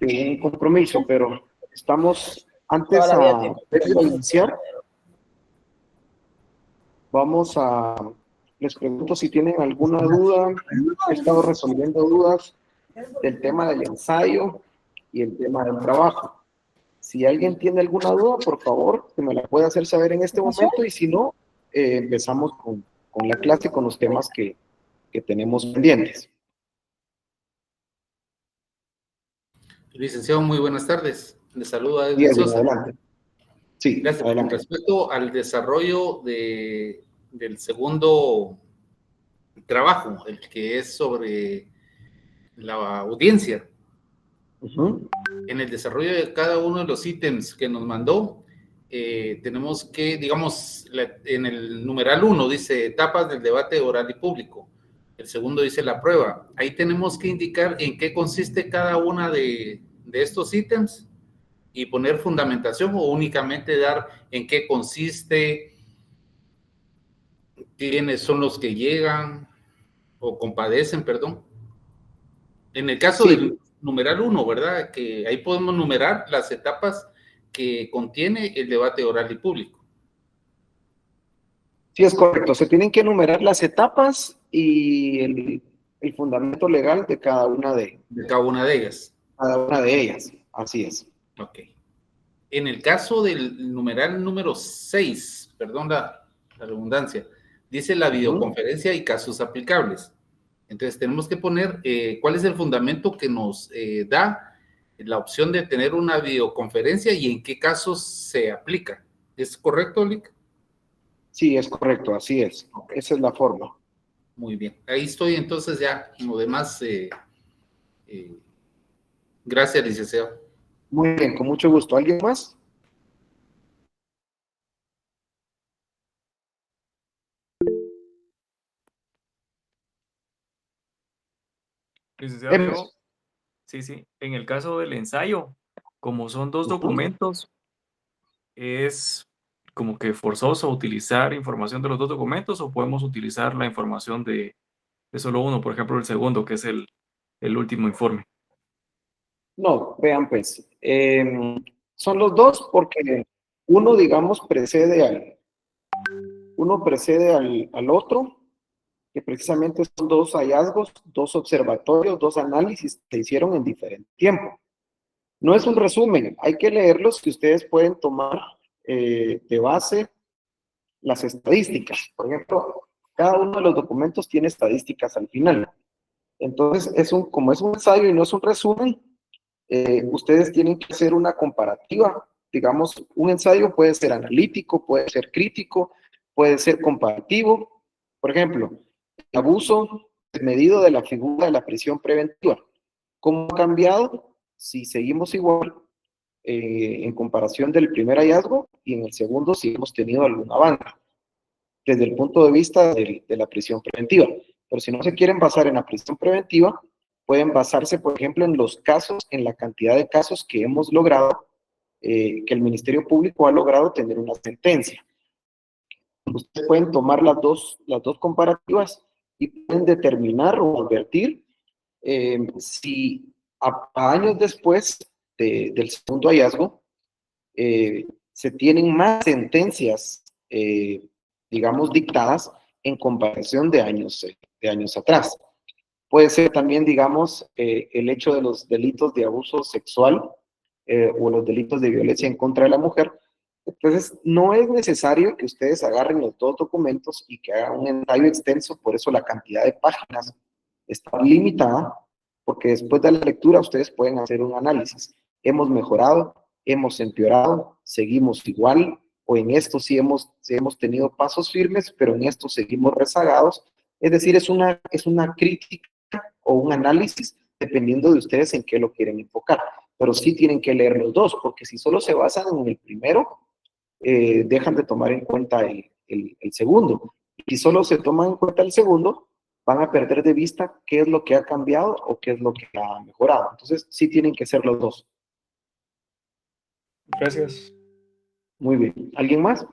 un compromiso, pero estamos Toda antes la vida a tiene. previo a iniciar. Vamos a, les pregunto si tienen alguna duda. He estado resolviendo dudas del tema del ensayo y el tema del trabajo. Si alguien tiene alguna duda, por favor, que me la pueda hacer saber en este momento y si no, empezamos con la clase, con los temas que tenemos pendientes. Licenciado, muy buenas tardes. Le saluda Edwin Diego, Sosa. adelante. Sí, Gracias. Con adelante. respecto al desarrollo del segundo trabajo, el que es sobre la audiencia, en el desarrollo de cada uno de los ítems que nos mandó, tenemos que, digamos, en el numeral 1 dice etapas del debate oral y público. El segundo dice la prueba. Ahí tenemos que indicar en qué consiste cada una de estos ítems y poner fundamentación o únicamente dar en qué consiste, quiénes son los que llegan o compadecen, perdón. En el caso Sí, del numeral 1, ¿verdad? Que ahí podemos numerar las etapas que contiene el debate oral y público. sí, es correcto. Se tienen que enumerar las etapas y el fundamento legal de De cada una de ellas. cada una de ellas. Así es. Ok. En el caso del numeral número 6, perdón la redundancia, dice la videoconferencia y casos aplicables. Entonces tenemos que poner cuál es el fundamento que nos da la opción de tener una videoconferencia y en qué casos se aplica. ¿Es correcto, Lick? Sí, es correcto, así es. Ok, Esa es la forma. muy bien. Ahí estoy entonces ya. Lo demás, eh, gracias, licenciado. Muy bien, con mucho gusto. ¿Alguien más? Licenciado, Emes. yo, sí, en el caso del ensayo, como son dos Ujú. documentos, es como que forzoso utilizar información de los dos documentos o podemos utilizar la información de solo uno, por ejemplo, el segundo, que es el último informe. No, vean pues. Son los dos porque uno, digamos, uno precede al otro, que precisamente son dos hallazgos, dos observatorios, dos análisis que se hicieron en diferente tiempo. No es un resumen, hay que leerlos que ustedes pueden tomar de base las estadísticas. Por ejemplo, cada uno de los documentos tiene estadísticas al final. Entonces, como es un ensayo y no es un resumen, ustedes tienen que hacer una comparativa. Digamos, un ensayo puede ser analítico, puede ser crítico, puede ser comparativo. Por ejemplo, el abuso medido de la figura de la prisión preventiva. ¿Cómo ha cambiado si seguimos igual en comparación del primer hallazgo y en el segundo si hemos tenido algún avance desde el punto de vista de la prisión preventiva? Pero si no se quieren basar en la prisión preventiva, pueden basarse, por ejemplo, en los casos, en la cantidad de casos que hemos logrado, que el Ministerio Público ha logrado tener una sentencia. Ustedes pueden tomar las dos comparativas y pueden determinar o advertir si a años después del segundo hallazgo se tienen más sentencias, digamos, dictadas en comparación de años atrás. Puede ser también, digamos, el hecho de los delitos de abuso sexual o los delitos de violencia en contra de la mujer. Entonces, no es necesario que ustedes agarren los dos documentos y que hagan un ensayo extenso, por eso la cantidad de páginas está limitada, porque después de la lectura ustedes pueden hacer un análisis. ¿Hemos mejorado? ¿Hemos empeorado? ¿Seguimos igual? ¿O en esto sí hemos tenido pasos firmes, pero en esto seguimos rezagados? Es decir, es una crítica o un análisis dependiendo de ustedes en qué lo quieren enfocar. Pero sí tienen que leer los dos, porque si solo se basan en el primero, dejan de tomar en cuenta el segundo. Y si solo se toma en cuenta el segundo, van a perder de vista qué es lo que ha cambiado o qué es lo que ha mejorado. Entonces, sí tienen que ser los dos. Gracias. Muy bien. ¿Alguien más?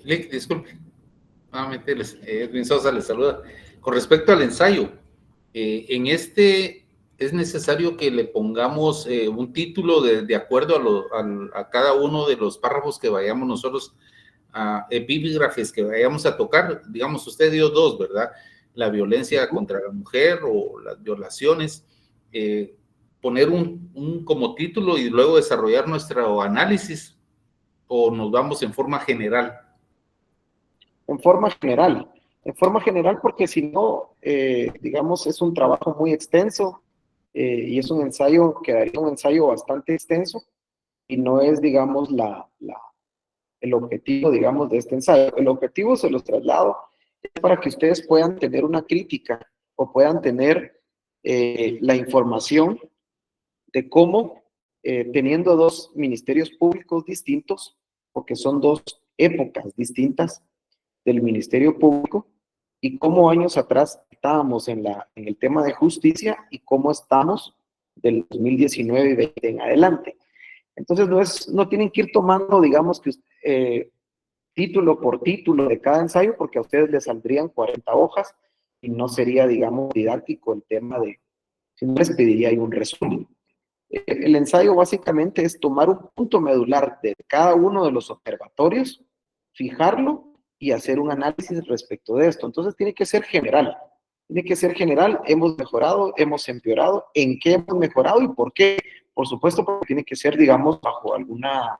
Lick, disculpe. Nuevamente, Edwin Sosa les saluda. Con respecto al ensayo, en este es necesario que le pongamos un título de acuerdo a cada uno de los párrafos que vayamos nosotros, epígrafes que vayamos a tocar. Digamos, usted dio dos, ¿verdad? La violencia contra la mujer o las violaciones. Poner un como título y luego desarrollar nuestro análisis, o nos vamos en forma general. En forma general porque si no, digamos, es un trabajo muy extenso y es un ensayo, quedaría un ensayo bastante extenso y no es, digamos, el objetivo, digamos, de este ensayo. El objetivo, se los traslado, es para que ustedes puedan tener una crítica o puedan tener la información de cómo, teniendo dos ministerios públicos distintos, porque son dos épocas distintas del Ministerio Público, y cómo años atrás estábamos en el tema de justicia y cómo estamos del 2019 y 20 en adelante. Entonces, no tienen que ir tomando, digamos, título por título de cada ensayo, porque a ustedes les saldrían 40 hojas y no sería, digamos, didáctico el tema si no les pediría ahí un resumen. El ensayo básicamente es tomar un punto medular de cada uno de los observatorios, fijarlo y hacer un análisis respecto de esto. Entonces tiene que ser general. Tiene que ser general. Hemos mejorado, hemos empeorado, en qué hemos mejorado y por qué. Por supuesto, porque tiene que ser, digamos, bajo alguna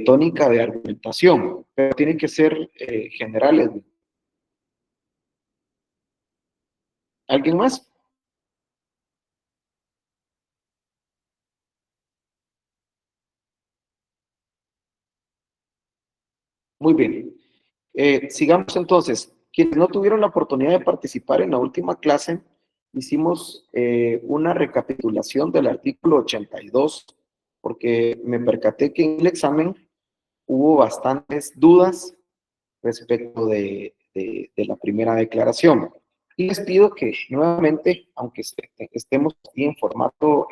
tónica de argumentación, pero tiene que ser general. ¿Alguien más? Muy bien. Sigamos entonces. Quienes no tuvieron la oportunidad de participar en la última clase, hicimos una recapitulación del artículo 82, porque me percaté que en el examen hubo bastantes dudas respecto de la primera declaración. Y les pido que nuevamente, aunque estemos aquí en formato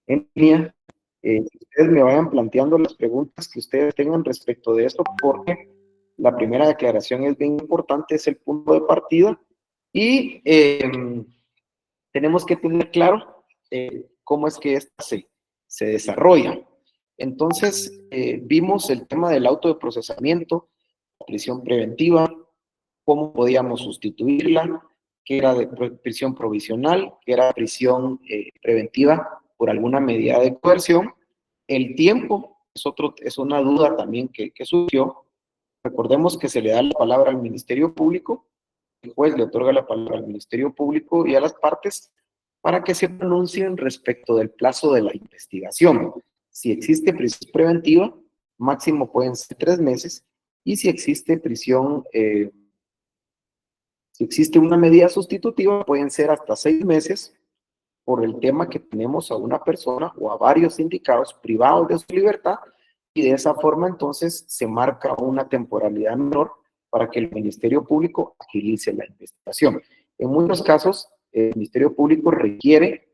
en línea, ustedes me vayan planteando las preguntas que ustedes tengan respecto de esto, porque la primera declaración es bien importante, es el punto de partida, y tenemos que tener claro cómo es que esta se desarrolla. Entonces, vimos el tema del auto de procesamiento, la prisión preventiva, cómo podíamos sustituirla, que era de prisión provisional, que era prisión preventiva por alguna medida de coerción. El tiempo es una duda también que surgió. Recordemos que se le da la palabra al Ministerio Público, el juez le otorga la palabra al Ministerio Público y a las partes para que se pronuncien respecto del plazo de la investigación. Si existe prisión preventiva, máximo pueden ser 3 meses, y si existe si existe una medida sustitutiva, pueden ser hasta 6 meses por el tema que tenemos a una persona o a varios indicados privados de su libertad, y de esa forma entonces se marca una temporalidad menor para que el Ministerio Público agilice la investigación. En muchos casos, el Ministerio Público requiere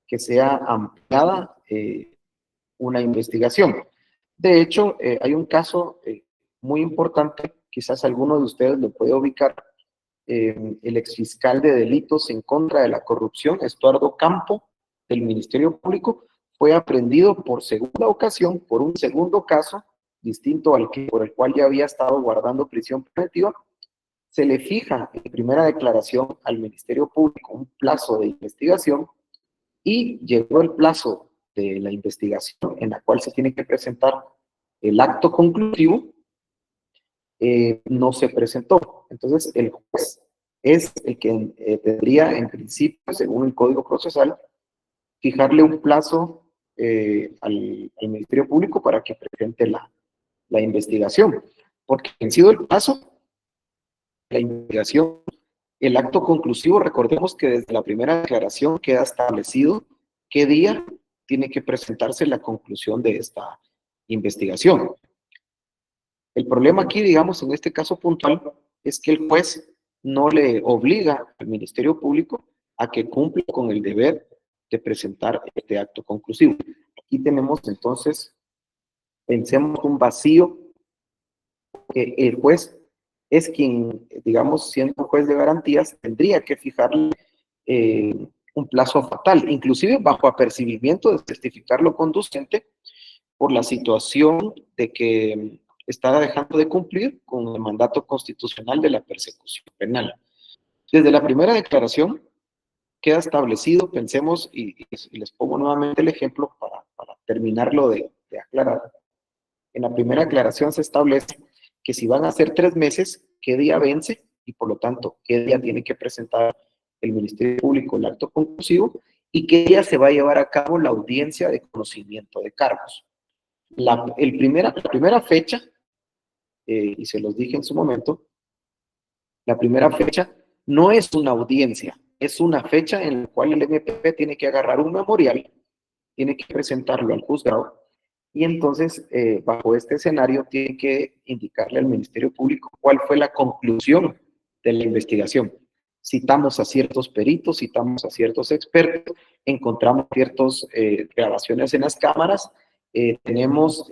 que sea ampliada una investigación. De hecho, hay un caso muy importante, quizás alguno de ustedes lo puede ubicar, el exfiscal de delitos en contra de la corrupción, Estuardo Campo, del Ministerio Público, fue aprehendido por segunda ocasión, por un segundo caso, distinto por el cual ya había estado guardando prisión preventiva. Se le fija en primera declaración al Ministerio Público un plazo de investigación, y llegó el plazo de la investigación en la cual se tiene que presentar el acto conclusivo, no se presentó. Entonces, el juez es el que tendría, en principio, según el Código Procesal, fijarle un plazo al Ministerio Público para que presente la investigación. Porque vencido el plazo, la investigación, el acto conclusivo, recordemos que desde la primera declaración queda establecido qué día tiene que presentarse la conclusión de esta investigación. El problema aquí, digamos, en este caso puntual, es que el juez no le obliga al Ministerio Público a que cumpla con el deber de presentar este acto conclusivo. Aquí tenemos entonces, pensemos un vacío porque el juez es quien, digamos, siendo juez de garantías, tendría que fijarle un plazo fatal, inclusive bajo apercibimiento de testificar lo conducente por la situación de que está dejando de cumplir con el mandato constitucional de la persecución penal. Desde la primera declaración queda establecido, pensemos, y les pongo nuevamente el ejemplo para terminarlo de aclarar. En la primera declaración se establece que si van a ser 3 meses, ¿qué día vence? Y por lo tanto, ¿qué día tiene que presentar el Ministerio Público el acto conclusivo? ¿Y qué día se va a llevar a cabo la audiencia de conocimiento de cargos? La primera fecha, y se los dije en su momento, la primera fecha no es una audiencia, es una fecha en la cual el MPP tiene que agarrar un memorial, tiene que presentarlo al juzgado, y entonces, bajo este escenario, tiene que indicarle al Ministerio Público cuál fue la conclusión de la investigación. Citamos a ciertos peritos, citamos a ciertos expertos, encontramos ciertas grabaciones en las cámaras, tenemos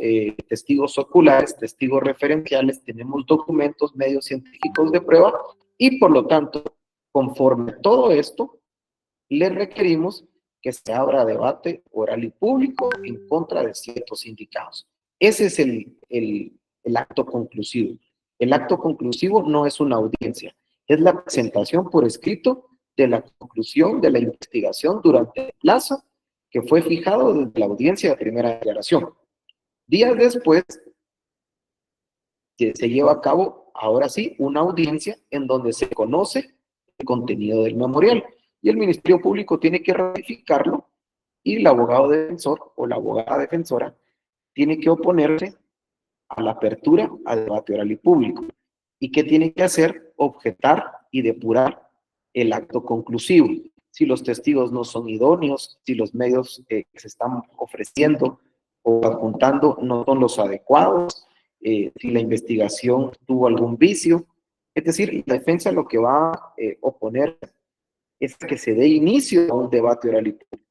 testigos oculares, testigos referenciales, tenemos documentos, medios científicos de prueba, y por lo tanto, conforme a todo esto, le requerimos que se abra debate oral y público en contra de ciertos indicados. Ese es el acto conclusivo. El acto conclusivo no es una audiencia, es la presentación por escrito de la conclusión de la investigación durante el plazo que fue fijado desde la audiencia de primera declaración. Días después, se lleva a cabo, ahora sí, una audiencia en donde se conoce el contenido del memorial y el Ministerio Público tiene que ratificarlo y el abogado defensor o la abogada defensora tiene que oponerse a la apertura a debate oral y público. ¿Y qué tiene que hacer? Objetar y depurar el acto conclusivo. Si los testigos no son idóneos, si los medios que se están ofreciendo o adjuntando no son los adecuados, si la investigación tuvo algún vicio. Es decir, la defensa lo que va a oponer es que se dé inicio a un debate oral y público.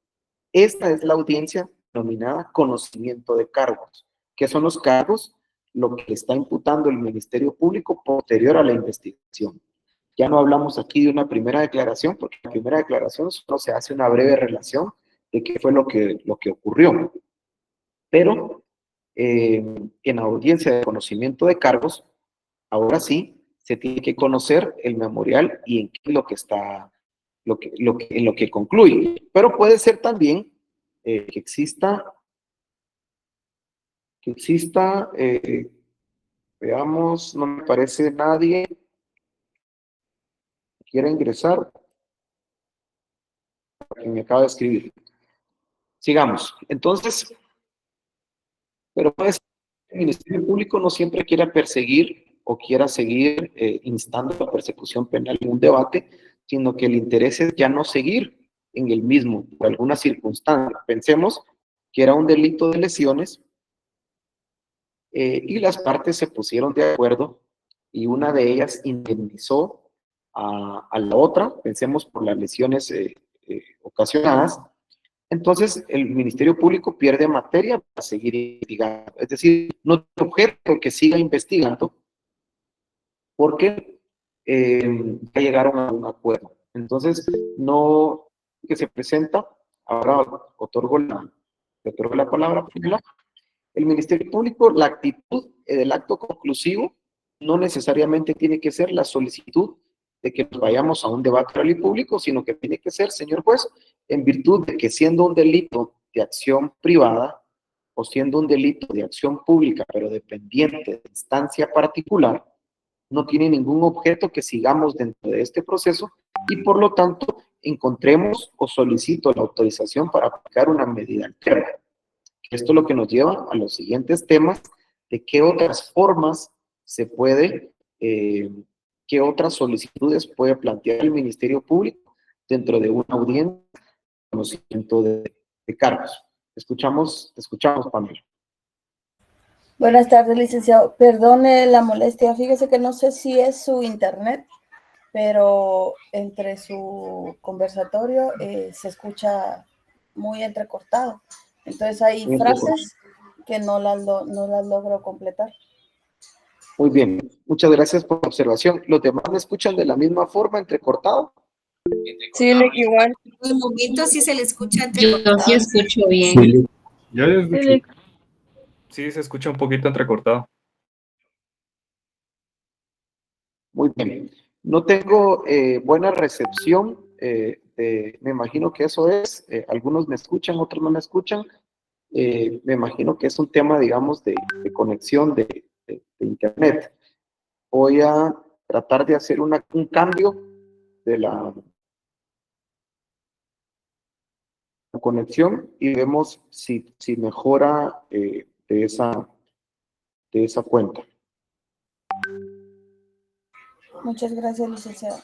Esta es la audiencia denominada conocimiento de cargos. ¿Qué son los cargos? Lo que está imputando el Ministerio Público posterior a la investigación. Ya no hablamos aquí de una primera declaración, porque en la primera declaración solo se hace una breve relación de qué fue lo que ocurrió. Pero en la audiencia de conocimiento de cargos, ahora sí, se tiene que conocer el memorial y en qué es lo que está, en lo que concluye. Pero puede ser también que exista, veamos, no me parece nadie que quiera ingresar, que me acaba de escribir. Sigamos. Entonces, pero pues, el Ministerio Público no siempre quiera perseguir o quiera seguir instando la persecución penal en un debate, sino que el interés es ya no seguir en el mismo, por alguna circunstancia. Pensemos que era un delito de lesiones y las partes se pusieron de acuerdo y una de ellas indemnizó a la otra, pensemos por las lesiones ocasionadas. Entonces, el Ministerio Público pierde materia para seguir investigando. Es decir, no es objeto que siga investigando porque ya llegaron a un acuerdo. Entonces, no que se presenta, ahora otorgo la palabra. El Ministerio Público, la actitud del acto conclusivo no necesariamente tiene que ser la solicitud de que nos vayamos a un debate oral y público, sino que tiene que ser, señor juez, en virtud de que siendo un delito de acción privada o siendo un delito de acción pública, pero dependiente de instancia particular, no tiene ningún objeto que sigamos dentro de este proceso y por lo tanto encontremos o solicito la autorización para aplicar una medida alterna. Esto es lo que nos lleva a los siguientes temas de qué otras formas se puede, qué otras solicitudes puede plantear el Ministerio Público dentro de una audiencia de conocimiento de cargos. Escuchamos, Pamela. Buenas tardes, licenciado. Perdone la molestia. Fíjese que no sé si es su internet, pero entre su conversatorio se escucha muy entrecortado. Entonces hay frases que no las logro completar. Muy bien, muchas gracias por la observación. ¿Los demás me escuchan de la misma forma, entrecortado? Sí, igual. En momentos sí se le escucha Yo entrecortado. sí escucho bien. Sí, yo les escucho. Sí, se escucha un poquito entrecortado. Muy bien. No tengo buena recepción. Me imagino que eso es. Algunos me escuchan, otros no me escuchan. Me imagino que es un tema, digamos, de conexión de Internet. Voy a tratar de hacer un cambio de la conexión y vemos si mejora de esa cuenta. Muchas gracias, licenciado.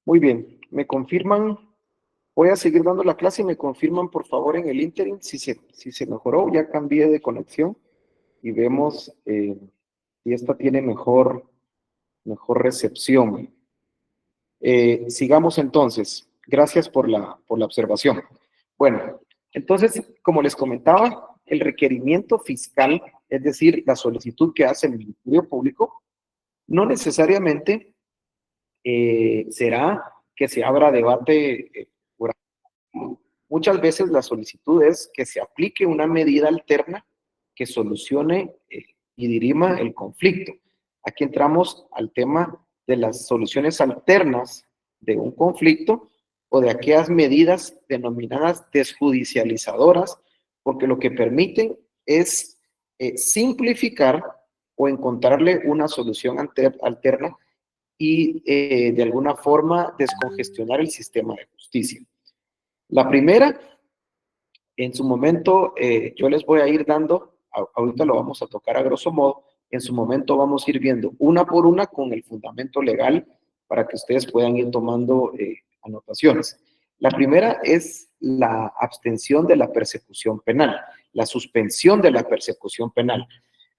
Muy bien, me confirman. Voy a seguir dando la clase y me confirman, por favor, en el ínterin si se mejoró. Ya cambié de conexión y vemos si esta tiene mejor recepción. Sigamos entonces. Gracias por la observación. Bueno, entonces, como les comentaba, el requerimiento fiscal, es decir, la solicitud que hace el Ministerio Público, no necesariamente será que se abra debate oral. Muchas veces la solicitud es que se aplique una medida alterna que solucione y dirima el conflicto. Aquí entramos al tema de las soluciones alternas de un conflicto o de aquellas medidas denominadas desjudicializadoras, porque lo que permiten es simplificar o encontrarle una solución alterna y de alguna forma descongestionar el sistema de justicia. La primera, en su momento, yo les voy a ir dando, ahorita lo vamos a tocar a grosso modo, en su momento vamos a ir viendo una por una con el fundamento legal para que ustedes puedan ir tomando anotaciones. La primera es la abstención de la persecución penal, la suspensión de la persecución penal.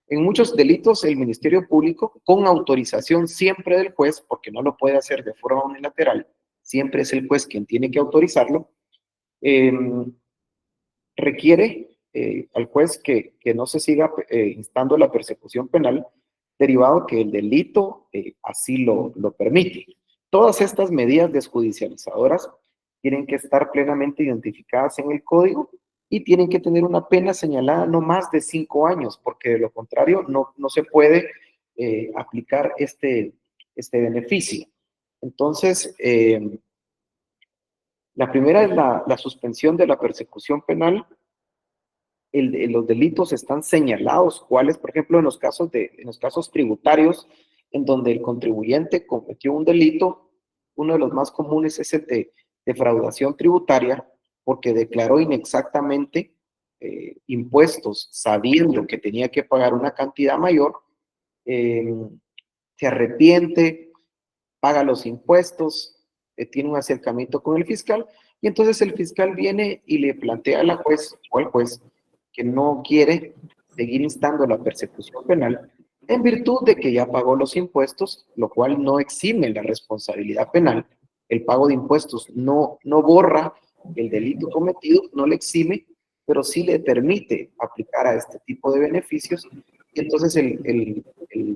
En muchos delitos, el Ministerio Público, con autorización siempre del juez, porque no lo puede hacer de forma unilateral, siempre es el juez quien tiene que autorizarlo, requiere al juez que no se siga instando la persecución penal, derivado que el delito así lo permite. Todas estas medidas desjudicializadoras tienen que estar plenamente identificadas en el código y tienen que tener una pena señalada no más de 5 años, porque de lo contrario no se puede aplicar este beneficio. Entonces, la primera es la suspensión de la persecución penal. Los delitos están señalados, cuáles, por ejemplo, en los casos tributarios, en donde el contribuyente cometió un delito, uno de los más comunes es el de defraudación tributaria, porque declaró inexactamente impuestos, sabiendo que tenía que pagar una cantidad mayor, se arrepiente, paga los impuestos, tiene un acercamiento con el fiscal, y entonces el fiscal viene y le plantea a la juez o al juez que no quiere seguir instando la persecución penal en virtud de que ya pagó los impuestos, lo cual no exime la responsabilidad penal. El pago de impuestos no borra el delito cometido, no le exime, pero sí le permite aplicar a este tipo de beneficios. Y entonces el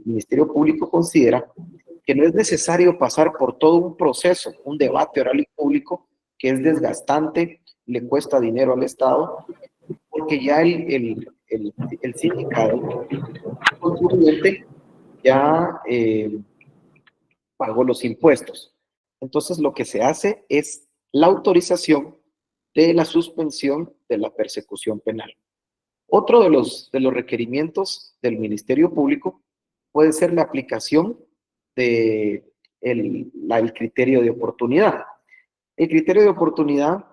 Ministerio Público considera que no es necesario pasar por todo un proceso, un debate oral y público, que es desgastante, le cuesta dinero al Estado, porque ya el sindicato contribuyente ya pagó los impuestos. Entonces lo que se hace es la autorización de la suspensión de la persecución penal. Otro de los requerimientos del Ministerio Público puede ser la aplicación de el criterio de oportunidad. El criterio de oportunidad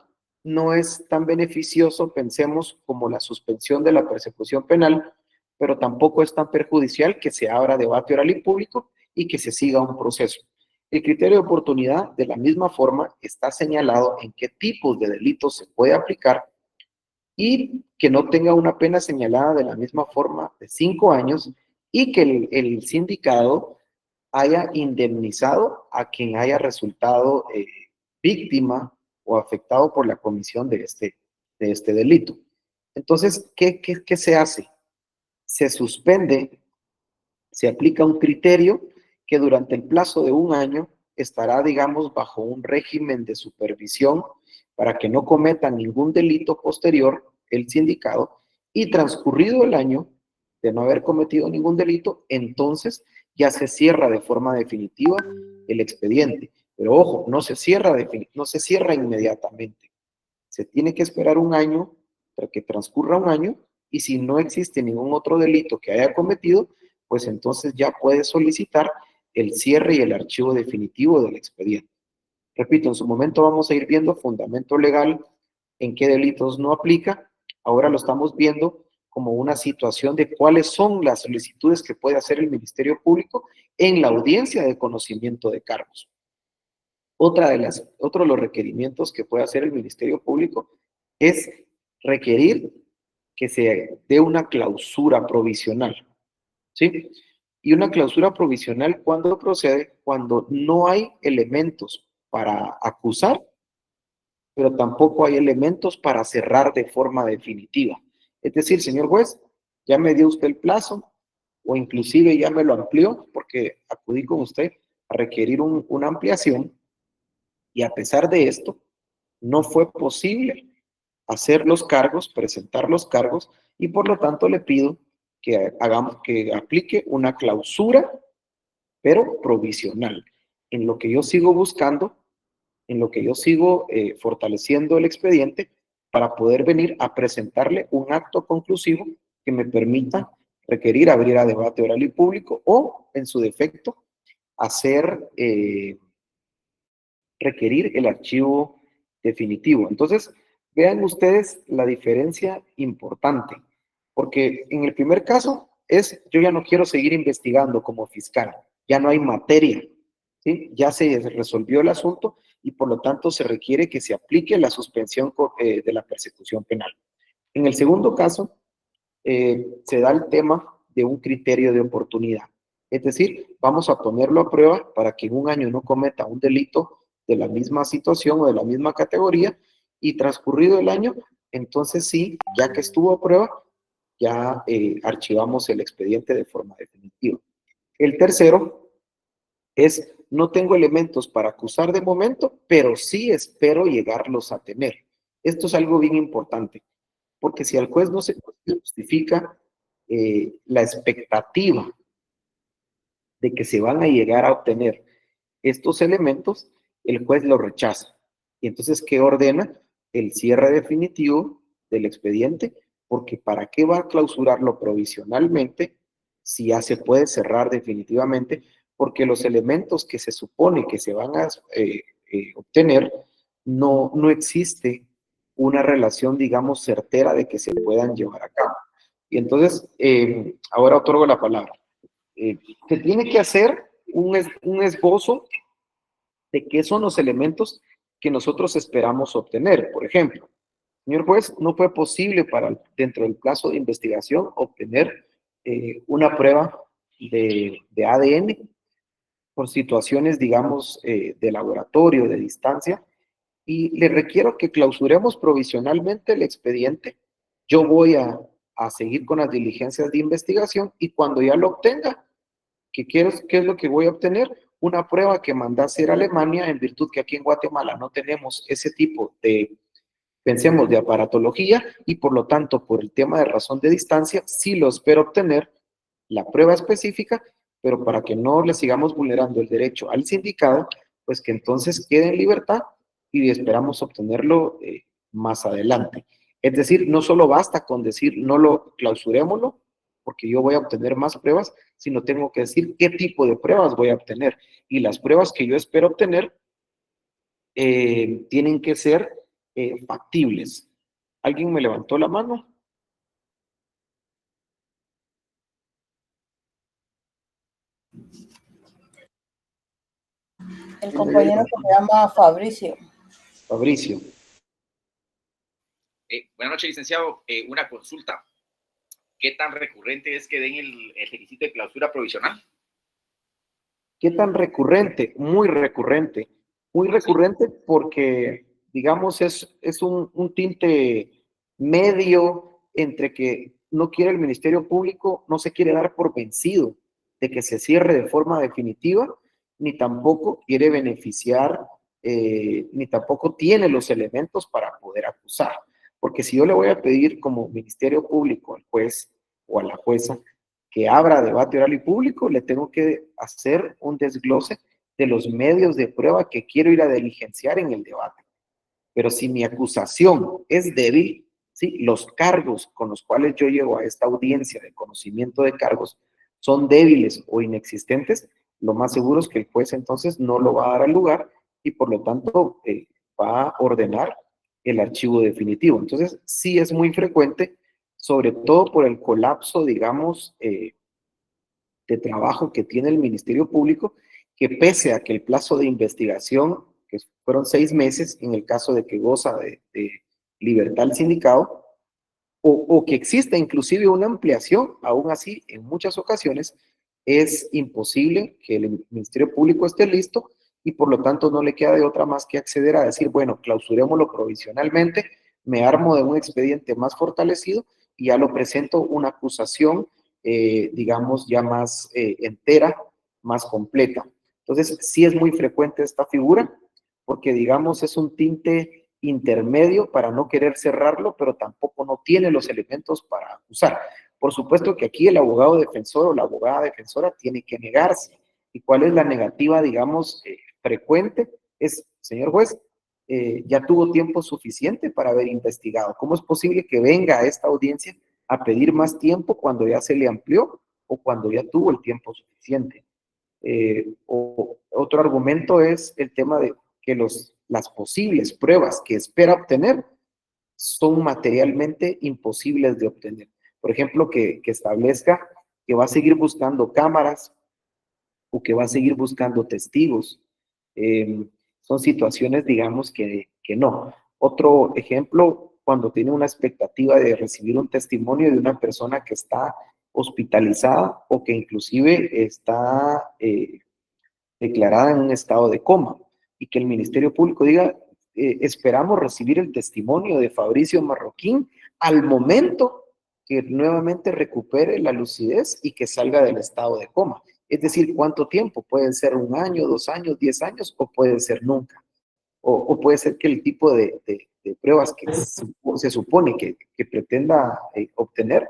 no es tan beneficioso, pensemos, como la suspensión de la persecución penal, pero tampoco es tan perjudicial que se abra debate oral y público y que se siga un proceso. El criterio de oportunidad, de la misma forma, está señalado en qué tipos de delitos se puede aplicar y que no tenga una pena señalada de la misma forma de 5 años y que el sindicado haya indemnizado a quien haya resultado víctima o afectado por la comisión de este delito. Entonces, ¿qué se hace? Se suspende, se aplica un criterio que durante el plazo de 1 año estará, digamos, bajo un régimen de supervisión para que no cometa ningún delito posterior el sindicado, y transcurrido el año de no haber cometido ningún delito, entonces ya se cierra de forma definitiva el expediente. Pero ojo, no se cierra inmediatamente. Se tiene que esperar 1 año para que transcurra 1 año, y si no existe ningún otro delito que haya cometido, pues entonces ya puede solicitar el cierre y el archivo definitivo del expediente. Repito, en su momento vamos a ir viendo fundamento legal, en qué delitos no aplica. Ahora lo estamos viendo como una situación de cuáles son las solicitudes que puede hacer el Ministerio Público en la audiencia de conocimiento de cargos. Otro de los requerimientos que puede hacer el Ministerio Público es requerir que se dé una clausura provisional, ¿sí? Y una clausura provisional, ¿cuándo procede? Cuando no hay elementos para acusar, pero tampoco hay elementos para cerrar de forma definitiva. Es decir, señor juez, ya me dio usted el plazo, o inclusive ya me lo amplió, porque acudí con usted a requerir una ampliación, y a pesar de esto, no fue posible hacer los cargos, presentar los cargos, y por lo tanto le pido que aplique una clausura, pero provisional, en lo que yo sigo buscando, en lo que yo sigo fortaleciendo el expediente para poder venir a presentarle un acto conclusivo que me permita requerir abrir a debate oral y público, o, en su defecto, requerir el archivo definitivo. Entonces, vean ustedes la diferencia importante, porque en el primer caso yo ya no quiero seguir investigando como fiscal, ya no hay materia, ¿sí? Ya se resolvió el asunto, y por lo tanto se requiere que se aplique la suspensión de la persecución penal. En el segundo caso, se da el tema de un criterio de oportunidad. Es decir, vamos a ponerlo a prueba para que en 1 año no cometa un delito de la misma situación o de la misma categoría, y transcurrido el año, entonces sí, ya que estuvo a prueba, ya archivamos el expediente de forma definitiva. El tercero es: no tengo elementos para acusar de momento, pero sí espero llegarlos a tener. Esto es algo bien importante, porque si al juez no se justifica la expectativa de que se van a llegar a obtener estos elementos, el juez lo rechaza. Y entonces, ¿qué ordena? El cierre definitivo del expediente, porque ¿para qué va a clausurarlo provisionalmente si ya se puede cerrar definitivamente? Porque los elementos que se supone que se van a obtener, no existe una relación, digamos, certera de que se puedan llevar a cabo. Y entonces, ahora otorgo la palabra. Se tiene que hacer un esbozo de qué son los elementos que nosotros esperamos obtener. Por ejemplo, señor juez, no fue posible dentro del plazo de investigación obtener una prueba de ADN por situaciones, digamos, de laboratorio, de distancia, y le requiero que clausuremos provisionalmente el expediente. Yo voy a seguir con las diligencias de investigación y cuando ya lo obtenga, ¿qué es lo que voy a obtener? Una prueba que mandé a hacer a Alemania en virtud que aquí en Guatemala no tenemos ese tipo de, pensemos, de aparatología y por lo tanto, por el tema de razón de distancia, sí lo espero obtener la prueba específica, pero para que no le sigamos vulnerando el derecho al sindicado, pues que entonces quede en libertad y esperamos obtenerlo más adelante. Es decir, no solo basta con decir no lo clausurémoslo, porque yo voy a obtener más pruebas, sino tengo que decir qué tipo de pruebas voy a obtener. Y las pruebas que yo espero obtener tienen que ser factibles. ¿Alguien me levantó la mano? El compañero que se llama Fabricio. Fabricio. Buenas noches, licenciado. Una consulta. ¿Qué tan recurrente es que den el requisito de clausura provisional? ¿Qué tan recurrente? Muy recurrente. Muy recurrente porque, digamos, es un tinte medio entre que no quiere el Ministerio Público, no se quiere dar por vencido de que se cierre de forma definitiva, ni tampoco quiere beneficiar, ni tampoco tiene los elementos para poder acusar. Porque si yo le voy a pedir como Ministerio Público al juez o a la jueza que abra debate oral y público, le tengo que hacer un desglose de los medios de prueba que quiero ir a diligenciar en el debate. Pero si mi acusación es débil, ¿sí? Los cargos con los cuales yo llego a esta audiencia de conocimiento de cargos son débiles o inexistentes, lo más seguro es que el juez entonces no lo va a dar al lugar y por lo tanto va a ordenar el archivo definitivo. Entonces, sí es muy frecuente, sobre todo por el colapso, digamos, de trabajo que tiene el Ministerio Público, que pese a que el plazo de investigación, que fueron 6 meses, en el caso de que goza de libertad el sindicado, o que exista inclusive una ampliación, aún así, en muchas ocasiones, es imposible que el Ministerio Público esté listo y por lo tanto no le queda de otra más que acceder a decir, bueno, clausurémoslo provisionalmente, me armo de un expediente más fortalecido y ya lo presento una acusación, digamos, ya más entera, más completa. Entonces, sí es muy frecuente esta figura, porque, digamos, es un tinte intermedio para no querer cerrarlo, pero tampoco no tiene los elementos para acusar. Por supuesto que aquí el abogado defensor o la abogada defensora tiene que negarse. ¿Y cuál es la negativa, digamos, frecuente? Es, señor juez, ya tuvo tiempo suficiente para haber investigado. ¿Cómo es posible que venga a esta audiencia a pedir más tiempo cuando ya se le amplió o cuando ya tuvo el tiempo suficiente? Otro argumento es el tema de que las posibles pruebas que espera obtener son materialmente imposibles de obtener. Por ejemplo, que establezca que va a seguir buscando cámaras o que va a seguir buscando testigos. Son situaciones, digamos, que no. Otro ejemplo, cuando tiene una expectativa de recibir un testimonio de una persona que está hospitalizada o que inclusive está declarada en un estado de coma y que el Ministerio Público diga, esperamos recibir el testimonio de Fabricio Marroquín al momento que nuevamente recupere la lucidez y que salga del estado de coma. Es decir, ¿cuánto tiempo? Puede ser 1 año, 2 años, 10 años o puede ser nunca. O puede ser que el tipo de pruebas que se supone que pretenda obtener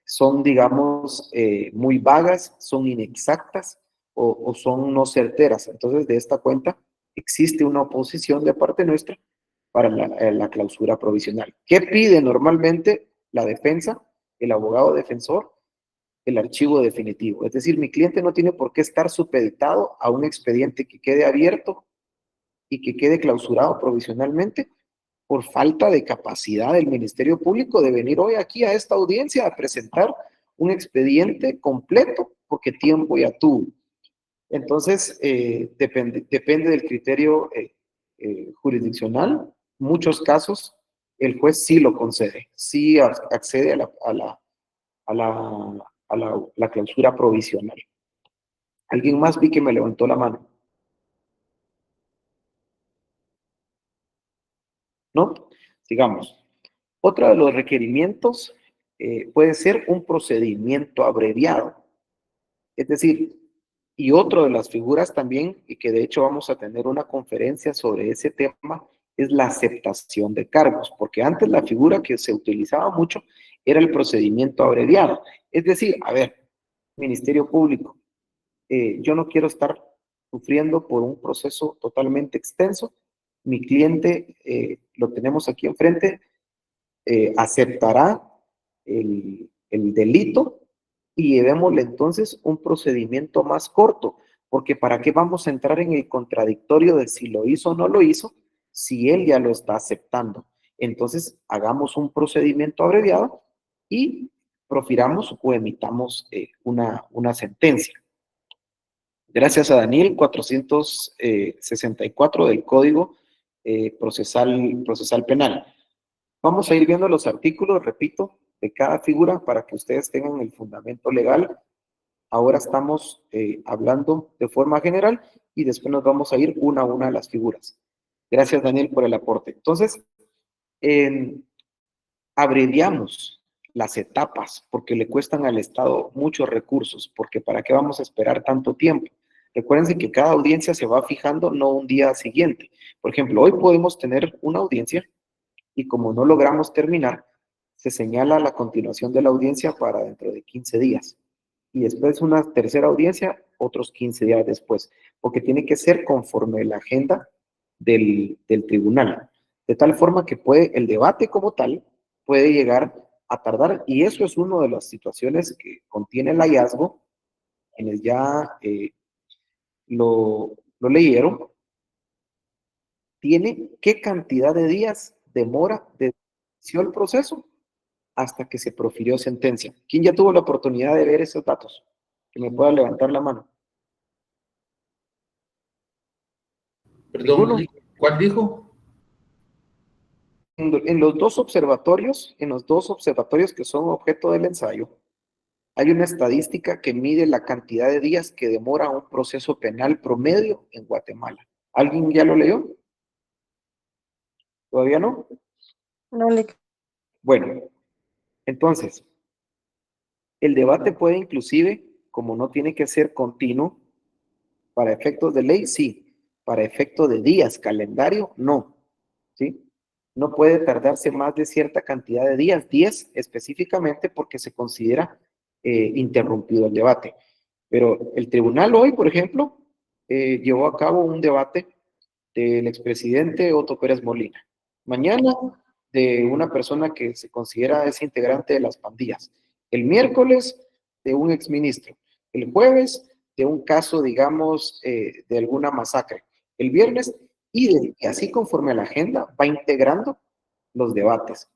son, digamos, muy vagas, son inexactas o son no certeras. Entonces, de esta cuenta, existe una oposición de parte nuestra para la clausura provisional. ¿Qué pide normalmente la defensa, el abogado defensor? El archivo definitivo. Es decir, mi cliente no tiene por qué estar supeditado a un expediente que quede abierto y que quede clausurado provisionalmente por falta de capacidad del Ministerio Público de venir hoy aquí a esta audiencia a presentar un expediente completo porque tiempo ya tuvo. Entonces, depende del criterio jurisdiccional. En muchos casos, el juez sí lo concede, sí accede a la clausura provisional. ¿Alguien más? Vi que me levantó la mano. ¿No? Sigamos. Otro de los requerimientos puede ser un procedimiento abreviado. Es decir, y otro de las figuras también, y que de hecho vamos a tener una conferencia sobre ese tema, es la aceptación de cargos, porque antes la figura que se utilizaba mucho era el procedimiento abreviado. Es decir, a ver, Ministerio Público, yo no quiero estar sufriendo por un proceso totalmente extenso. Mi cliente, lo tenemos aquí enfrente, aceptará el delito y llevémosle entonces un procedimiento más corto, porque ¿para qué vamos a entrar en el contradictorio de si lo hizo o no lo hizo, si él ya lo está aceptando? Entonces, hagamos un procedimiento abreviado y profiramos o emitamos una sentencia. Gracias a Daniel, 464 del Código Procesal Penal. Vamos a ir viendo los artículos, repito, de cada figura para que ustedes tengan el fundamento legal. Ahora estamos hablando de forma general y después nos vamos a ir una a una a las figuras. Gracias, Daniel, por el aporte. Entonces, abreviamos las etapas porque le cuestan al Estado muchos recursos, porque ¿para qué vamos a esperar tanto tiempo? Recuérdense que cada audiencia se va fijando no un día siguiente. Por ejemplo, hoy podemos tener una audiencia y como no logramos terminar, se señala la continuación de la audiencia para dentro de 15 días. Y después una tercera audiencia, otros 15 días después, porque tiene que ser conforme la agenda del tribunal. De tal forma que el debate como tal puede llegar a tardar, y eso es una de las situaciones que contiene el hallazgo, quienes ya lo leyeron. Tiene qué cantidad de días demora desde que inició el proceso hasta que se profirió sentencia. ¿Quién ya tuvo la oportunidad de ver esos datos? Que me pueda levantar la mano. Perdón, ¿Ninguno? ¿cuál dijo? En los dos observatorios que son objeto del ensayo, hay una estadística que mide la cantidad de días que demora un proceso penal promedio en Guatemala. ¿Alguien ya lo leyó? ¿Todavía no? No le... Bueno, entonces, el debate puede inclusive, como no tiene que ser continuo, para efectos de ley, sí. Para efectos de días, calendario, no. ¿Sí? No puede tardarse más de cierta cantidad de días, 10 específicamente, porque se considera interrumpido el debate. Pero el tribunal hoy, por ejemplo, llevó a cabo un debate del expresidente Otto Pérez Molina. Mañana, de una persona que se considera es integrante de las pandillas. El miércoles, de un exministro. El jueves, de un caso, digamos, de alguna masacre. El viernes, y así conforme a la agenda, va integrando los debates.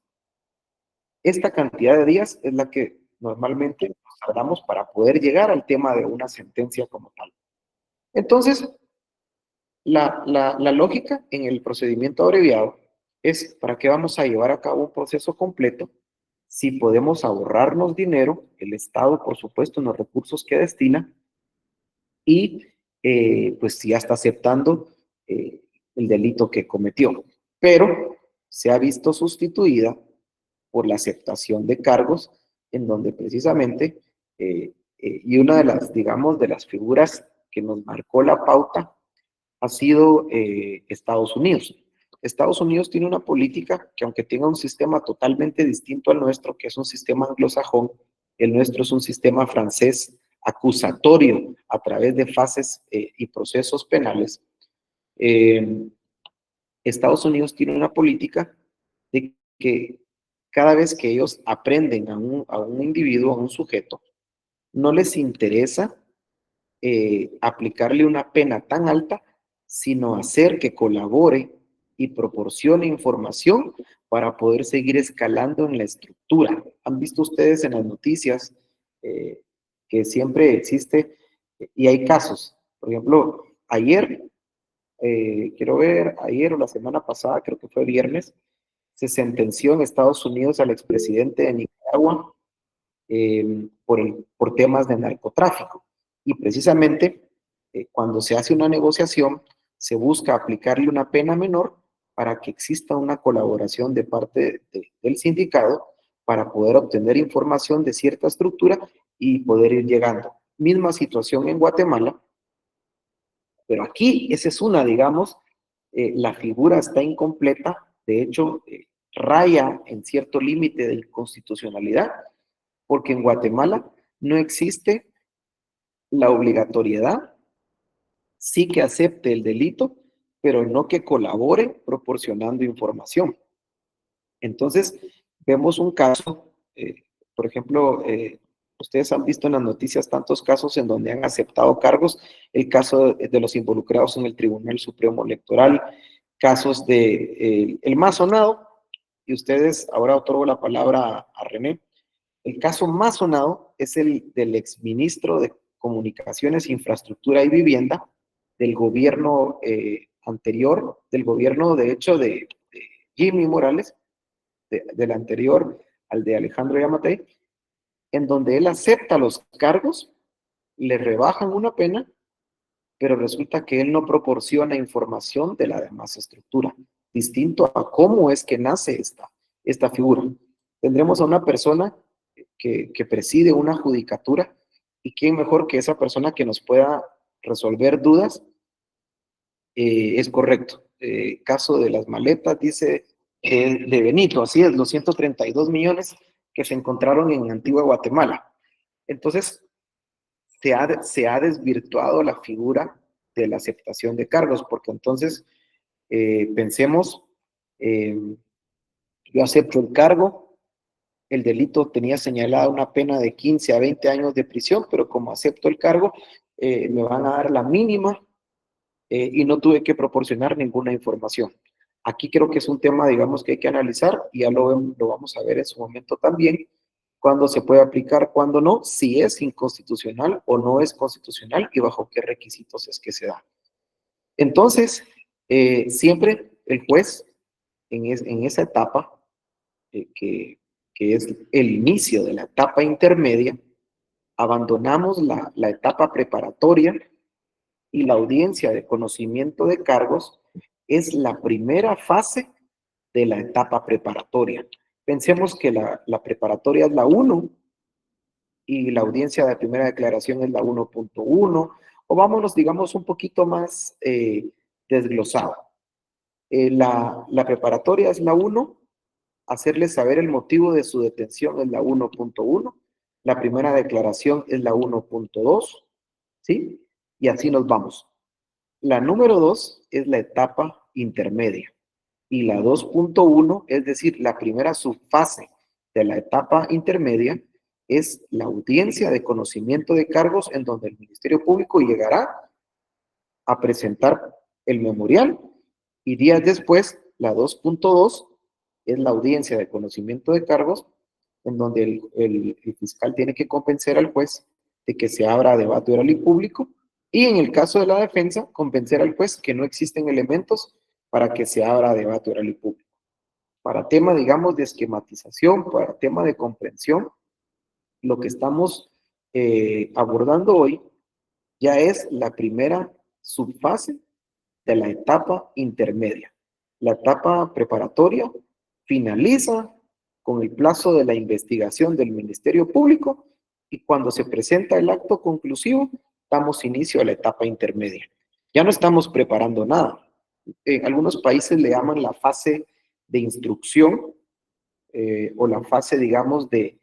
Esta cantidad de días es la que normalmente nos tardamos para poder llegar al tema de una sentencia como tal. Entonces, la lógica en el procedimiento abreviado es para qué vamos a llevar a cabo un proceso completo si podemos ahorrarnos dinero, el Estado, por supuesto, en los recursos que destina, y pues si ya está aceptando el delito que cometió. Pero se ha visto sustituida por la aceptación de cargos, en donde precisamente, y una de las, digamos, de las figuras que nos marcó la pauta ha sido Estados Unidos. Estados Unidos tiene una política que, aunque tenga un sistema totalmente distinto al nuestro, que es un sistema anglosajón, el nuestro es un sistema francés acusatorio a través de fases y procesos penales. Estados Unidos tiene una política de que cada vez que ellos aprenden a un individuo, a un sujeto, no les interesa aplicarle una pena tan alta, sino hacer que colabore y proporcione información para poder seguir escalando en la estructura. Han visto ustedes en las noticias que siempre existe, y hay casos, Por ejemplo, ayer, quiero ver, ayer o la semana pasada, creo que fue viernes, se sentenció en Estados Unidos al expresidente de Nicaragua por temas de narcotráfico. Y precisamente cuando se hace una negociación, se busca aplicarle una pena menor para que exista una colaboración de parte del sindicato para poder obtener información de cierta estructura y poder ir llegando. Misma situación en Guatemala, pero aquí esa es una, digamos, la figura está incompleta, de hecho, raya en cierto límite de inconstitucionalidad, porque en Guatemala no existe la obligatoriedad, sí que acepte el delito, pero no que colabore proporcionando información. Entonces, vemos un caso, por ejemplo, ustedes han visto en las noticias tantos casos en donde han aceptado cargos, el caso de los involucrados en el Tribunal Supremo Electoral, casos de el más sonado, y ustedes, ahora otorgo la palabra a René, el caso más sonado es el del exministro de Comunicaciones, Infraestructura y Vivienda del gobierno anterior, del gobierno de hecho de Jimmy Morales, del anterior al de Alejandro Yamatei, en donde él acepta los cargos, le rebajan una pena, pero resulta que él no proporciona información de la demás estructura, distinto a cómo es que nace esta figura. Tendremos a una persona que preside una judicatura, y quién mejor que esa persona que nos pueda resolver dudas. Es correcto. Caso de las maletas, dice de Benito, así es, los 132 millones que se encontraron en Antigua Guatemala. Entonces, se ha desvirtuado la figura de la aceptación de cargos, porque entonces pensemos, yo acepto el cargo, el delito tenía señalada una pena de 15 a 20 años de prisión, pero como acepto el cargo, me van a dar la mínima y no tuve que proporcionar ninguna información. Aquí creo que es un tema, digamos, que hay que analizar y ya lo vamos a ver en su momento también, cuándo se puede aplicar, cuándo no, si es inconstitucional o no es constitucional y bajo qué requisitos es que se da. Entonces, siempre el juez en esa etapa, que es el inicio de la etapa intermedia, abandonamos la etapa preparatoria y la audiencia de conocimiento de cargos es la primera fase de la etapa preparatoria. Pensemos que la preparatoria es la 1 y la audiencia de primera declaración es la 1.1, o vámonos, digamos, un poquito más desglosado. La preparatoria es la 1, hacerle saber el motivo de su detención es la 1.1, la primera declaración es la 1.2, ¿sí? Y así nos vamos. La número 2 es la etapa intermedia y la 2.1, es decir, la primera subfase de la etapa intermedia, es la audiencia de conocimiento de cargos en donde el Ministerio Público llegará a presentar el memorial y días después, la 2.2 es la audiencia de conocimiento de cargos en donde el fiscal tiene que convencer al juez de que se abra debate oral y público y en el caso de la defensa, convencer al juez que no existen elementos para que se abra debate oral y público. Para tema, digamos, de esquematización, para tema de comprensión, lo que estamos abordando hoy ya es la primera subfase de la etapa intermedia. La etapa preparatoria finaliza con el plazo de la investigación del Ministerio Público y cuando se presenta el acto conclusivo, damos inicio a la etapa intermedia. Ya no estamos preparando nada. En algunos países le llaman la fase de instrucción o la fase, digamos, de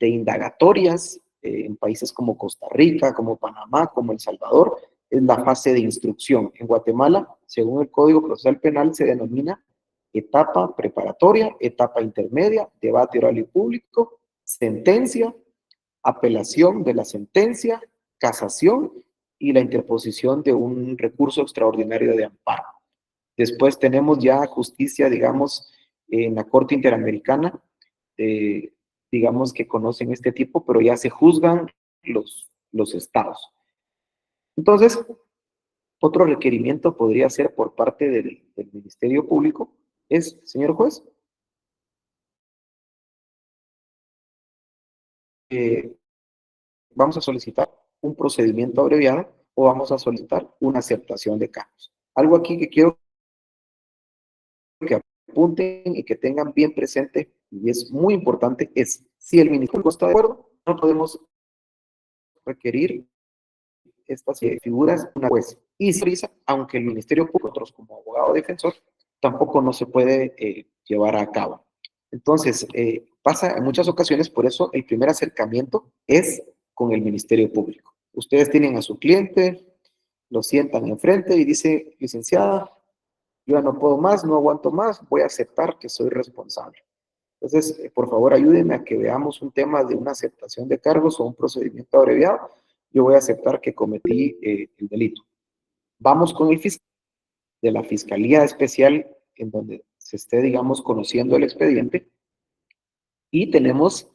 indagatorias, en países como Costa Rica, como Panamá, como El Salvador, es la fase de instrucción. En Guatemala, según el Código Procesal Penal, se denomina etapa preparatoria, etapa intermedia, debate oral y público, sentencia, apelación de la sentencia, casación y la interposición de un recurso extraordinario de amparo. Después tenemos ya justicia, digamos, en la Corte Interamericana, digamos que conocen este tipo, pero ya se juzgan los estados. Entonces, Otro requerimiento podría ser por parte del Ministerio Público es, señor juez, vamos a solicitar un procedimiento abreviado o vamos a solicitar una aceptación de cargos. Algo aquí que quiero que apunten y que tengan bien presente, y es muy importante, es si el Ministerio está de acuerdo, no podemos requerir estas figuras una juez. Y si aunque el Ministerio Público, nosotros como abogado defensor, tampoco no se puede llevar a cabo. Entonces, pasa en muchas ocasiones, por eso el primer acercamiento es con el Ministerio Público. Ustedes tienen a su cliente, lo sientan enfrente y dice, licenciada, yo ya no puedo más, no aguanto más, voy a aceptar que soy responsable. Entonces, por favor, ayúdenme a que veamos un tema de una aceptación de cargos o un procedimiento abreviado. Yo voy a aceptar que cometí el delito. Vamos con el fiscal de la Fiscalía Especial en donde se esté, digamos, conociendo el expediente. Y tenemos,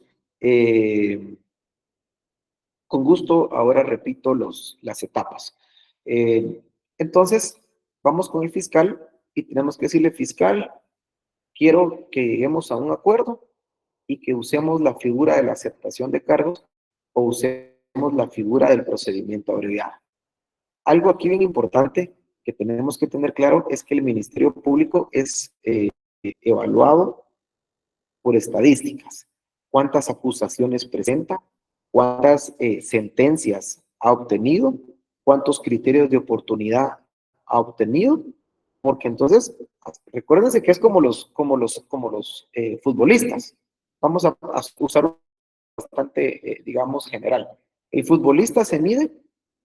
con gusto, ahora repito las etapas. Entonces, vamos con el fiscal y tenemos que decirle, fiscal, quiero que lleguemos a un acuerdo y que usemos la figura de la aceptación de cargos o usemos la figura del procedimiento abreviado. Algo aquí bien importante que tenemos que tener claro es que el Ministerio Público es evaluado por estadísticas. ¿Cuántas acusaciones presenta? ¿Cuántas sentencias ha obtenido? ¿Cuántos criterios de oportunidad ha obtenido? Porque entonces, recuérdense que es como los futbolistas. Vamos a usar bastante, digamos, general. El futbolista se mide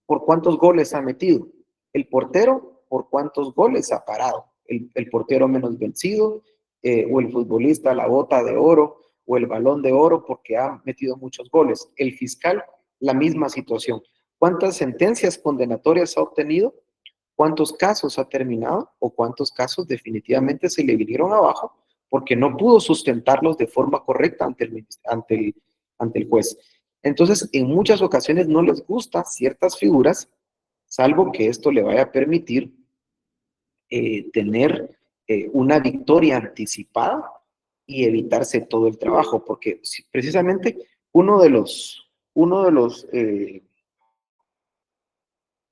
por cuántos goles ha metido. El portero por cuántos goles ha parado. El portero menos vencido, o el futbolista la bota de oro, o el balón de oro porque ha metido muchos goles. El fiscal, la misma situación. ¿Cuántas sentencias condenatorias ha obtenido? ¿Cuántos casos ha terminado? ¿O cuántos casos definitivamente se le vinieron abajo porque no pudo sustentarlos de forma correcta ante el juez? Entonces, en muchas ocasiones no les gustan ciertas figuras, salvo que esto le vaya a permitir tener una victoria anticipada y evitarse todo el trabajo, porque precisamente uno de los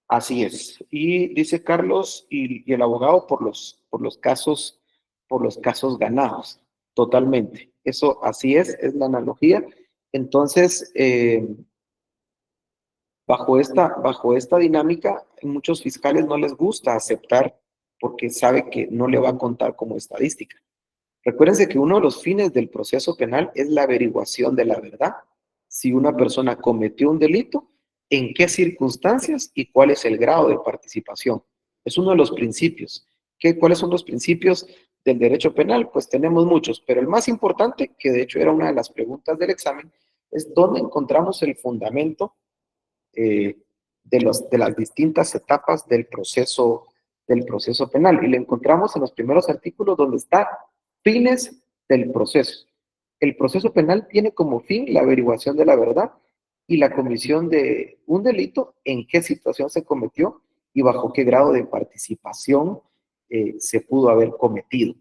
así es. Y dice Carlos, y el abogado por los casos ganados, totalmente. Eso así es la analogía. Entonces, bajo esta dinámica, muchos fiscales no les gusta aceptar porque sabe que no le va a contar como estadística. Recuérdense que uno de los fines del proceso penal es la averiguación de la verdad. Si una persona cometió un delito, en qué circunstancias y cuál es el grado de participación. Es uno de los principios. ¿Cuáles son los principios del derecho penal? Pues tenemos muchos, pero el más importante, que de hecho era una de las preguntas del examen, es dónde encontramos el fundamento de las distintas etapas del proceso penal. Y lo encontramos en los primeros artículos donde está fines del proceso. El proceso penal tiene como fin la averiguación de la verdad y la comisión de un delito, en qué situación se cometió y bajo qué grado de participación se pudo haber cometido.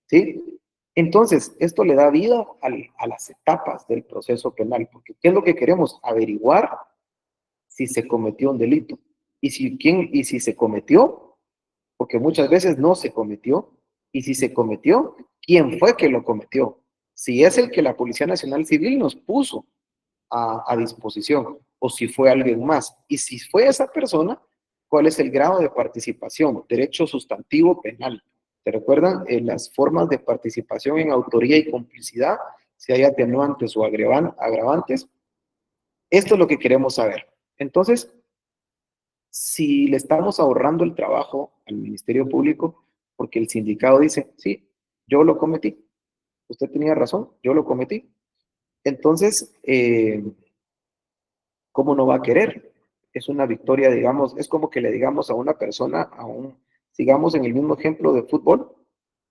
¿Sí? Entonces, esto le da vida a las etapas del proceso penal, porque ¿qué es lo que queremos? Averiguar si se cometió un delito. Y si se cometió, porque muchas veces no se cometió, y si se cometió, ¿quién fue que lo cometió? Si es el que la Policía Nacional Civil nos puso a disposición, o si fue alguien más. Y si fue esa persona, ¿cuál es el grado de participación? Derecho sustantivo penal. ¿Te recuerdan las formas de participación en autoría y complicidad? Si hay atenuantes o agravantes. Esto es lo que queremos saber. Entonces, si le estamos ahorrando el trabajo al Ministerio Público, porque el sindicado dice, sí, yo lo cometí, usted tenía razón, yo lo cometí. Entonces, ¿cómo no va a querer? Es una victoria, digamos, es como que le digamos a una persona, sigamos en el mismo ejemplo de fútbol,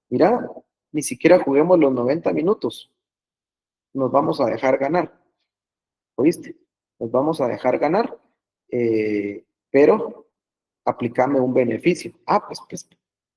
mira, ni siquiera juguemos los 90 minutos, nos vamos a dejar ganar, ¿oíste? Nos vamos a dejar ganar, pero aplícame un beneficio. Pues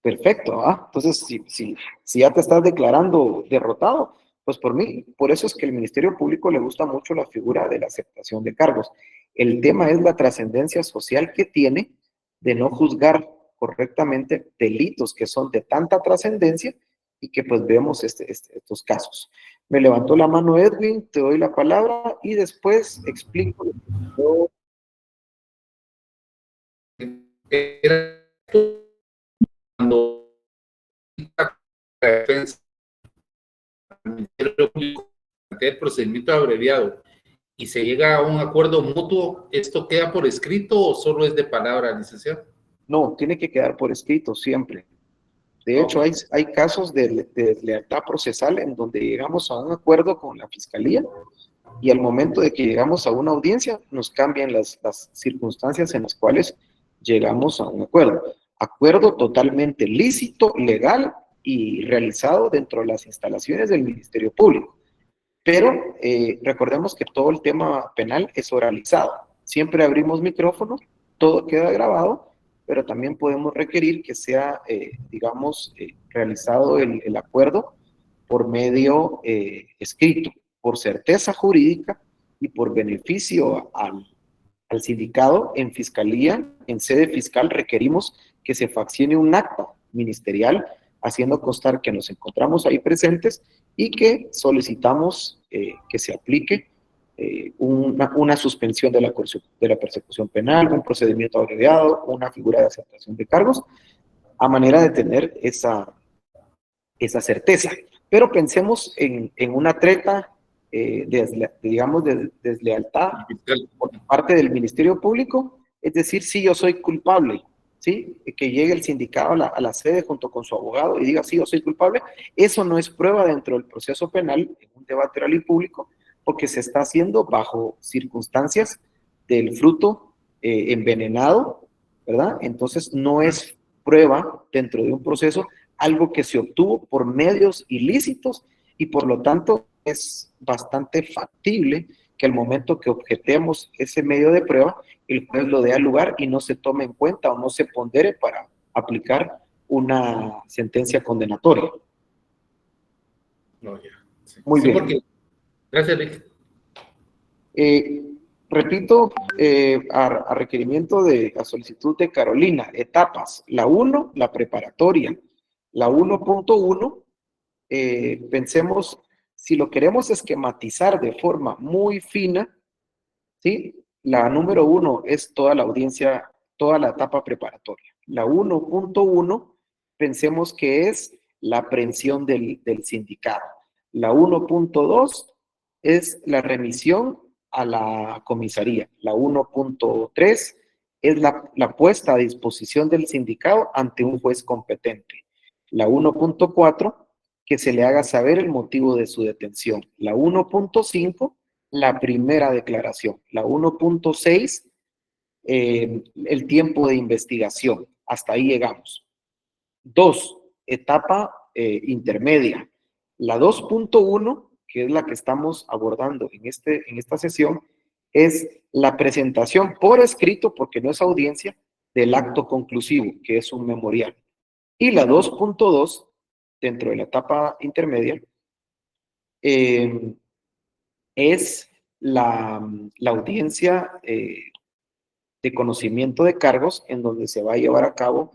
perfecto, Entonces, si ya te estás declarando derrotado, pues por mí, por eso es que el Ministerio Público le gusta mucho la figura de la aceptación de cargos. El tema es la trascendencia social que tiene de no juzgar correctamente delitos que son de tanta trascendencia y que pues vemos estos casos. Me levantó la mano Edwin, te doy la palabra y después explico lo que yo... Era cuando la defensa del Ministerio Público plantea el procedimiento abreviado y se llega a un acuerdo mutuo, ¿esto queda por escrito o solo es de palabra, licenciado? No, tiene que quedar por escrito siempre. De hecho, hay casos de deslealtad procesal en donde llegamos a un acuerdo con la Fiscalía y al momento de que llegamos a una audiencia nos cambian las circunstancias en las cuales llegamos a un acuerdo. Acuerdo totalmente lícito, legal y realizado dentro de las instalaciones del Ministerio Público. Pero recordemos que todo el tema penal es oralizado. Siempre abrimos micrófono, todo queda grabado, pero también podemos requerir que sea, realizado el acuerdo por medio escrito, por certeza jurídica y por beneficio al sindicado. En fiscalía, en sede fiscal, requerimos que se faccione un acta ministerial haciendo constar que nos encontramos ahí presentes y que solicitamos que se aplique una suspensión de la persecución penal, un procedimiento abreviado, una figura de aceptación de cargos, a manera de tener esa certeza. Pero pensemos en una treta, de deslealtad por parte del Ministerio Público, es decir, si yo soy culpable, ¿sí? Que llegue el sindicado a la sede junto con su abogado y diga, sí, yo soy culpable, eso no es prueba dentro del proceso penal, en un debate oral y público, porque se está haciendo bajo circunstancias del fruto envenenado, ¿verdad? Entonces no es prueba dentro de un proceso algo que se obtuvo por medios ilícitos y por lo tanto es bastante factible que al momento que objetemos ese medio de prueba, el juez lo dé al lugar y no se tome en cuenta o no se pondere para aplicar una sentencia condenatoria. No, ya. Sí. Muy Sí, bien. porque... Gracias, Rick. Repito, a requerimiento a solicitud de Carolina, etapas. La 1, la preparatoria. La 1.1, pensemos, si lo queremos esquematizar de forma muy fina, ¿sí? La número 1 es toda la audiencia, toda la etapa preparatoria. La 1.1, pensemos que es la aprehensión del sindicado. La 1.2 es la remisión a la comisaría. La 1.3 es la puesta a disposición del sindicado ante un juez competente. La 1.4, que se le haga saber el motivo de su detención. La 1.5, la primera declaración. La 1.6, el tiempo de investigación. Hasta ahí llegamos. 2, etapa intermedia. La 2.1, que es la que estamos abordando en esta sesión, es la presentación por escrito, porque no es audiencia, del acto conclusivo, que es un memorial. Y la 2.2, dentro de la etapa intermedia, es la audiencia de conocimiento de cargos, en donde se va a llevar a cabo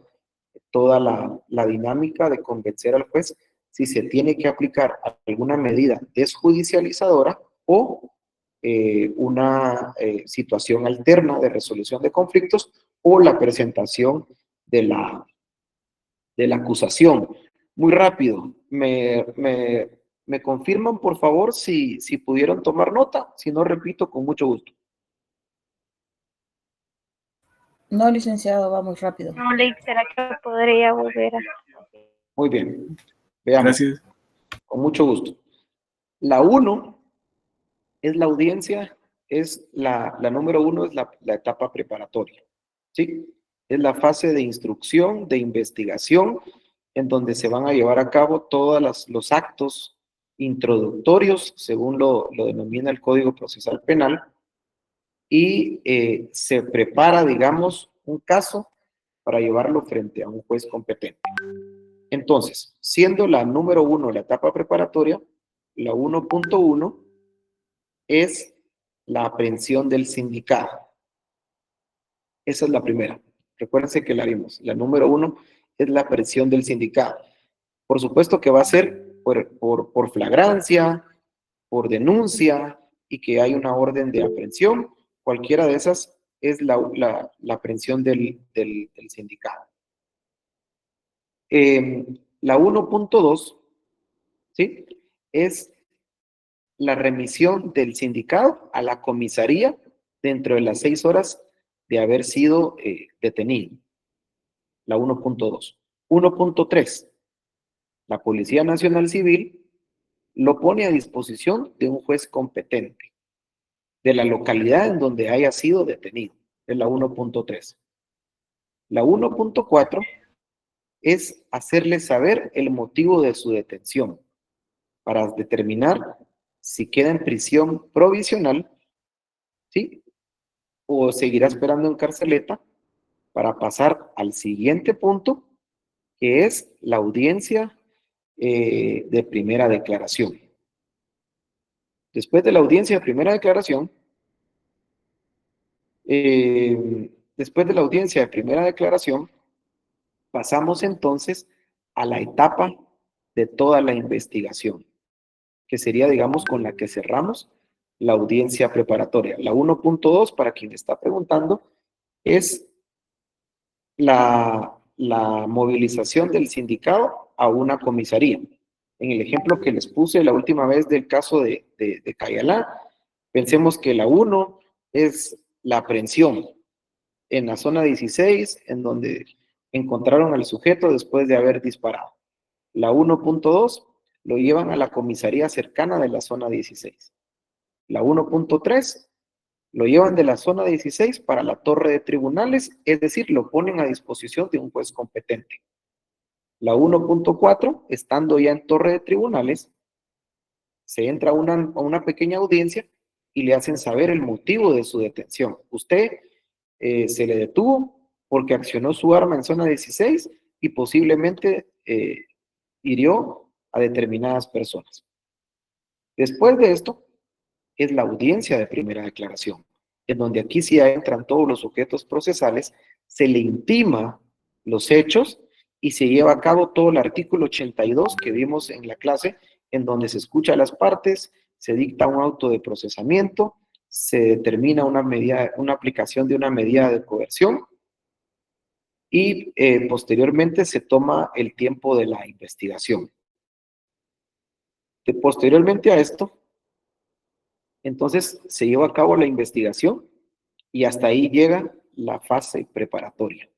toda la dinámica de convencer al juez si se tiene que aplicar alguna medida desjudicializadora o una situación alterna de resolución de conflictos o la presentación de la acusación. Muy rápido, me confirman por favor si pudieron tomar nota, si no repito con mucho gusto. No, licenciado, va muy rápido. No, Lick, ¿será que podría volver a...? Muy bien, veamos. Gracias. Con mucho gusto. La 1 es la audiencia, es la número 1 es la etapa preparatoria, ¿sí? Es la fase de instrucción, de investigación, en donde se van a llevar a cabo todos los actos introductorios, según lo denomina el Código Procesal Penal, y se prepara, digamos, un caso para llevarlo frente a un juez competente. Entonces, siendo la número 1 la etapa preparatoria, la 1.1 es la aprehensión del sindicado. Esa es la primera. Recuérdense que la vimos. La número 1 es la aprehensión del sindicado. Por supuesto que va a ser por flagrancia, por denuncia y que hay una orden de aprehensión. Cualquiera de esas es la aprehensión del sindicado. La 1.2, ¿sí? Es la remisión del sindicado a la comisaría dentro de las 6 horas de haber sido detenido. La 1.2. 1.3. La Policía Nacional Civil lo pone a disposición de un juez competente de la localidad en donde haya sido detenido. Es la 1.3. La 1.4 es hacerle saber el motivo de su detención para determinar si queda en prisión provisional, ¿sí? O seguirá esperando en carceleta para pasar al siguiente punto, que es la audiencia de primera declaración. Después de la audiencia de primera declaración, pasamos entonces a la etapa de toda la investigación, que sería, digamos, con la que cerramos la audiencia preparatoria. La 1.2, para quien está preguntando, es la movilización del sindicado a una comisaría. En el ejemplo que les puse la última vez del caso de Cayalá, pensemos que la 1 es la aprehensión en la zona 16, en donde encontraron al sujeto después de haber disparado. La 1.2 lo llevan a la comisaría cercana de la zona 16. La 1.3 lo llevan de la zona 16 para la torre de tribunales, es decir, lo ponen a disposición de un juez competente. La 1.4, estando ya en torre de tribunales, se entra a una pequeña audiencia y le hacen saber el motivo de su detención. Usted se le detuvo porque accionó su arma en zona 16 y posiblemente hirió a determinadas personas. Después de esto, es la audiencia de primera declaración, en donde aquí sí entran todos los sujetos procesales, se le intima los hechos y se lleva a cabo todo el artículo 82 que vimos en la clase, en donde se escucha a las partes, se dicta un auto de procesamiento, se determina una aplicación de una medida de coerción y posteriormente se toma el tiempo de la investigación. Posteriormente a esto, entonces se lleva a cabo la investigación y hasta ahí llega la fase preparatoria,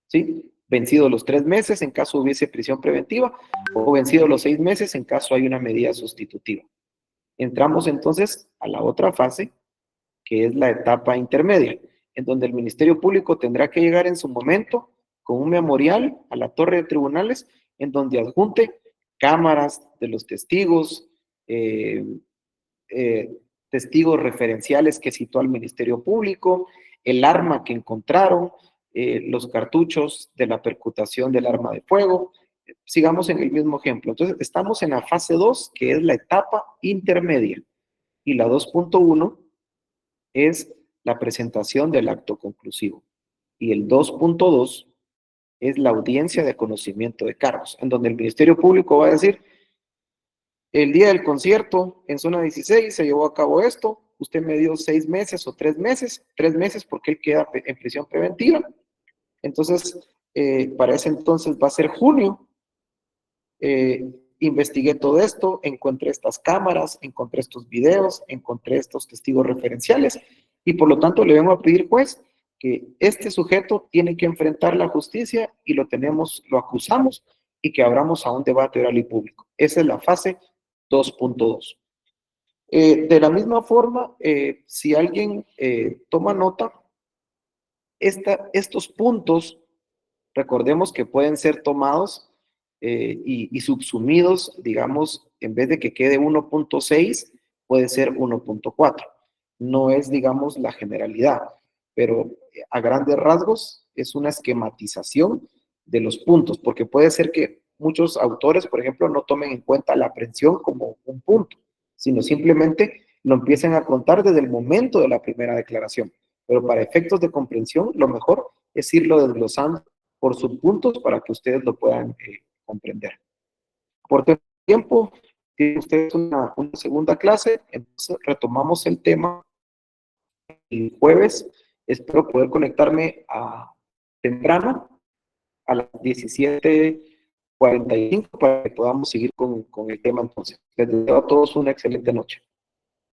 ¿sí? Vencidos los 3 meses en caso hubiese prisión preventiva o vencidos los 6 meses en caso hay una medida sustitutiva. Entramos entonces a la otra fase, que es la etapa intermedia, en donde el Ministerio Público tendrá que llegar en su momento con un memorial a la torre de tribunales en donde adjunte cámaras de los testigos, testigos referenciales que citó al Ministerio Público, el arma que encontraron, los cartuchos de la percutación del arma de fuego. Sigamos en el mismo ejemplo. Entonces, estamos en la fase 2, que es la etapa intermedia, y la 2.1 es la presentación del acto conclusivo, y el 2.2 es la audiencia de conocimiento de cargos, en donde el Ministerio Público va a decir: el día del concierto en zona 16 se llevó a cabo esto, usted me dio 6 meses o 3 meses, 3 meses porque él queda en prisión preventiva. Entonces, para ese entonces va a ser junio. Investigué todo esto, encontré estas cámaras, encontré estos videos, encontré estos testigos referenciales y por lo tanto le vengo a pedir, juez, que este sujeto tiene que enfrentar la justicia y lo acusamos y que abramos a un debate oral y público. Esa es la fase 2.2. De la misma forma, si alguien toma nota, estos puntos, recordemos que pueden ser tomados y subsumidos, digamos, en vez de que quede 1.6, puede ser 1.4. No es, digamos, la generalidad, pero a grandes rasgos, es una esquematización de los puntos, porque puede ser que muchos autores, por ejemplo, no tomen en cuenta la aprehensión como un punto, sino simplemente lo empiecen a contar desde el momento de la primera declaración. Pero para efectos de comprensión, lo mejor es irlo desglosando por subpuntos para que ustedes lo puedan comprender. Por tiempo, tienen ustedes una segunda clase, entonces retomamos el tema el jueves. Espero poder conectarme temprano a las 17:45 para que podamos seguir con el tema entonces. Les deseo a todos una excelente noche.